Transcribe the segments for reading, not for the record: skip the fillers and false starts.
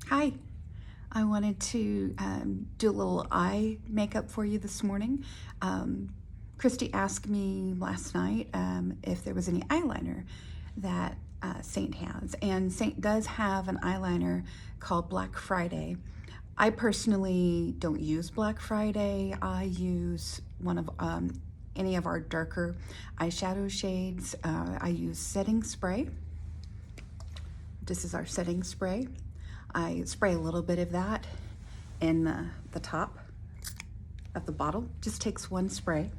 Hi, I wanted to do a little eye makeup for you this morning. Christy asked me last night if there was any eyeliner that Seint has, and Seint does have an eyeliner called Black Friday. I personally don't use Black Friday. I use one of any of our darker eyeshadow shades. I use setting spray. This is our setting spray. I spray a little bit of that in the top of the bottle. Just takes one spray.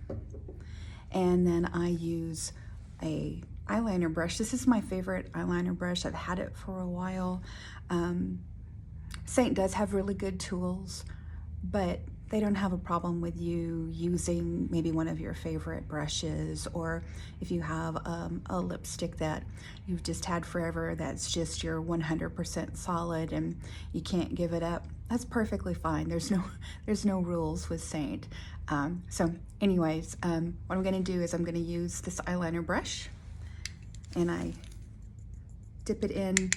And then I use a eyeliner brush. This is my favorite eyeliner brush. I've had it for a while. Seint does have really good tools, but they don't have a problem with you using maybe one of your favorite brushes, or if you have a lipstick that you've just had forever that's just your 100% solid and you can't give it up, that's perfectly fine. There's no rules with Seint. So anyways, what I'm gonna do is I'm gonna use this eyeliner brush and I dip it in.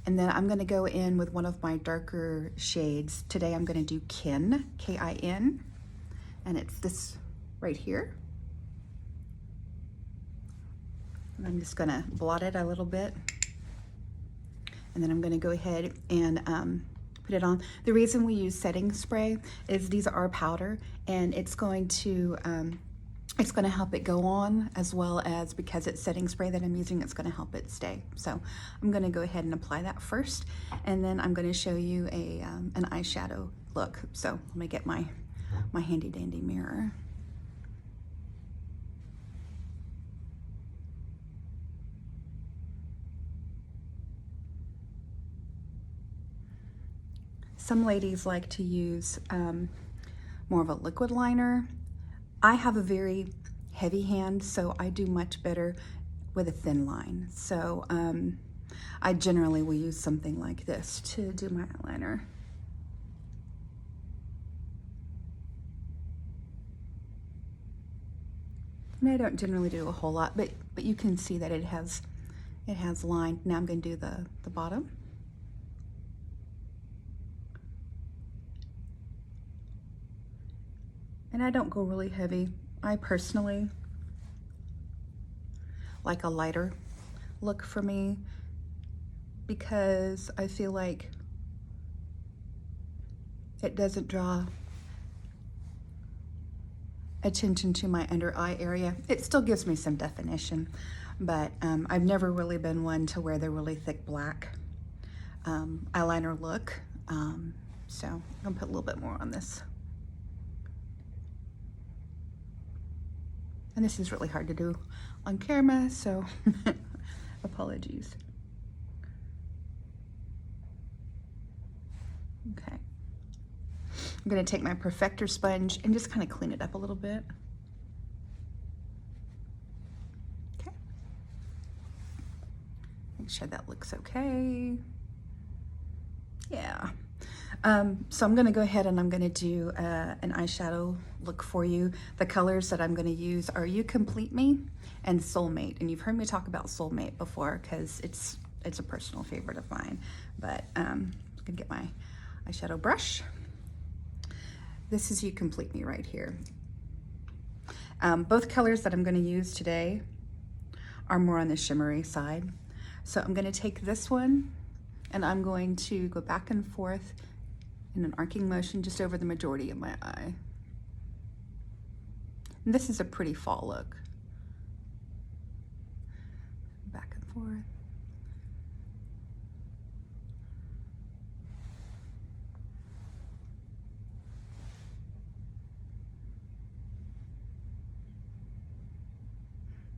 And then I'm gonna go in with one of my darker shades. Today I'm gonna do Kin, K-I-N, and it's this right here. And I'm just gonna blot it a little bit. And then I'm gonna go ahead and put it on. The reason we use setting spray is these are powder, and it's going to help it go on, as well as because it's setting spray that I'm using, it's going to help it stay. So I'm going to go ahead and apply that first, and then I'm going to show you an eyeshadow look. So let me get my handy dandy mirror. Some ladies like to use more of a liquid liner. I have a very heavy hand, so I do much better with a thin line. So I generally will use something like this to do my eyeliner. And I don't generally do a whole lot, but you can see that it has line. Now I'm going to do the bottom. And I don't go really heavy. I personally like a lighter look for me because I feel like it doesn't draw attention to my under eye area. It still gives me some definition, but I've never really been one to wear the really thick black eyeliner look. So I'm gonna put a little bit more on this. And this is really hard to do on camera, so apologies. Okay. I'm gonna take my perfector sponge and just kind of clean it up a little bit. Okay. Make sure that looks okay. Yeah. So I'm gonna go ahead and I'm gonna do an eyeshadow look for you. The colors that I'm gonna use are You Complete Me and Soulmate. And you've heard me talk about Soulmate before because it's a personal favorite of mine. But I'm gonna get my eyeshadow brush. This is You Complete Me right here. Both colors that I'm gonna use today are more on the shimmery side. So I'm gonna take this one and I'm going to go back and forth in an arcing motion just over the majority of my eye. And this is a pretty fall look. Back and forth.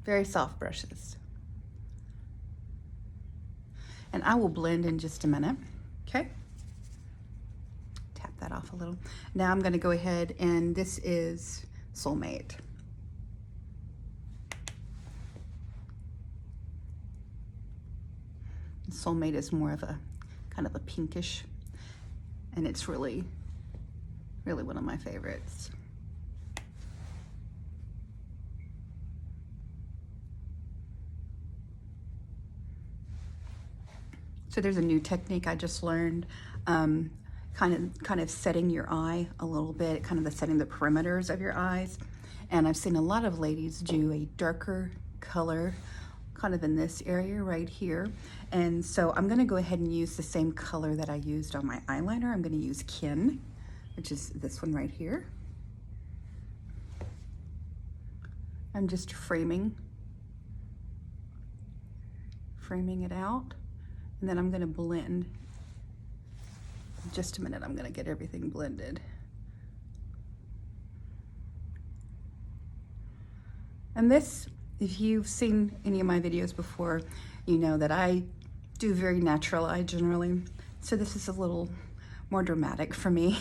Very soft brushes. And I will blend in just a minute, okay? Tap that off a little. Now I'm gonna go ahead, and this is Soulmate. Soulmate is more of a kind of a pinkish, and it's really one of my favorites. So there's a new technique I just learned, kind of setting your eye a little bit, kind of setting the perimeters of your eyes. And I've seen a lot of ladies do a darker color kind of in this area right here. And so I'm gonna go ahead and use the same color that I used on my eyeliner. I'm gonna use Kin, which is this one right here. I'm just framing it out, and then I'm gonna blend. In just a minute, I'm gonna get everything blended. And this, if you've seen any of my videos before, you know that I do very natural eye generally. So this is a little more dramatic for me.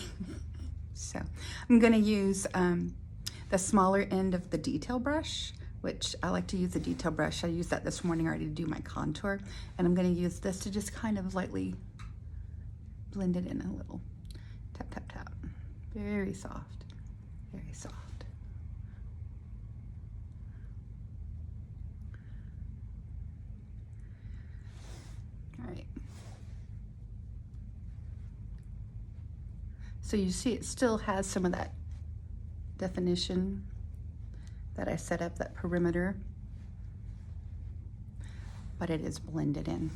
So I'm gonna use the smaller end of the detail brush, which I like to use the detail brush. I used that this morning already to do my contour. And I'm gonna use this to just kind of lightly blend it in a little. Tap, tap, tap. Very soft, very soft. All right. So you see it still has some of that definition that I set up, that perimeter, but it is blended in.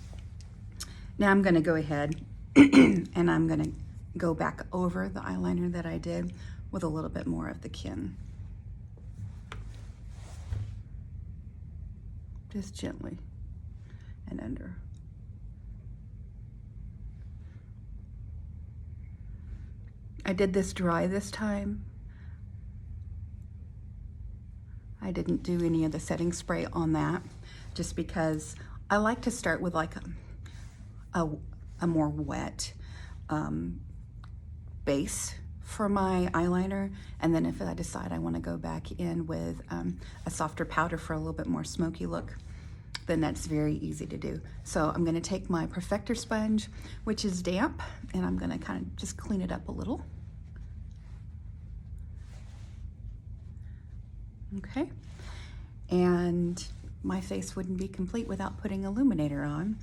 Now I'm gonna go ahead and I'm gonna go back over the eyeliner that I did with a little bit more of the Kin. Just gently and under. I did this dry this time. I didn't do any of the setting spray on that just because I like to start with like a more wet base for my eyeliner, and then if I decide I want to go back in with a softer powder for a little bit more smoky look, then that's very easy to do. So I'm going to take my perfector sponge, which is damp, and I'm going to kind of just clean it up a little. Okay, and my face wouldn't be complete without putting Illuminator on.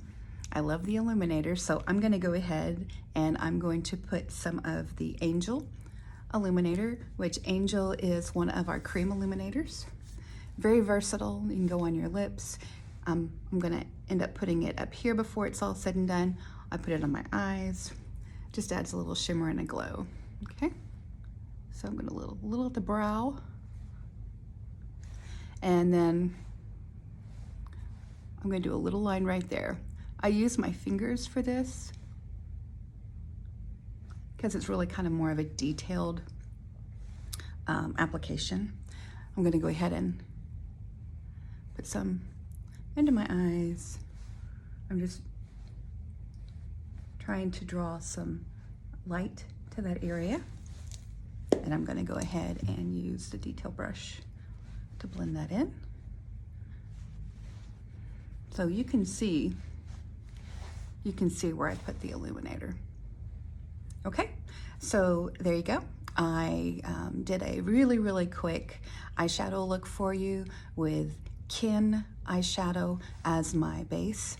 I love the Illuminator, so I'm gonna go ahead and I'm going to put some of the Angel Illuminator, which Angel is one of our cream illuminators. Very versatile, you can go on your lips. I'm gonna end up putting it up here before it's all said and done. I put it on my eyes, just adds a little shimmer and a glow, okay? So I'm gonna little at the brow. And then I'm going to do a little line right there. I use my fingers for this because it's really kind of more of a detailed application. I'm going to go ahead and put some into my eyes. I'm just trying to draw some light to that area. And I'm going to go ahead and use the detail brush to blend that in. So you can see where I put the Illuminator. Okay, so there you go. I did a really quick eyeshadow look for you with Kin eyeshadow as my base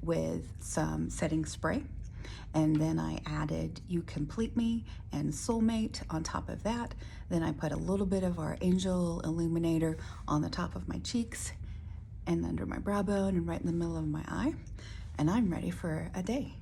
with some setting spray. And then I added You Complete Me and Soulmate on top of that. Then I put a little bit of our Angel Illuminator on the top of my cheeks and under my brow bone and right in the middle of my eye. And I'm ready for a day.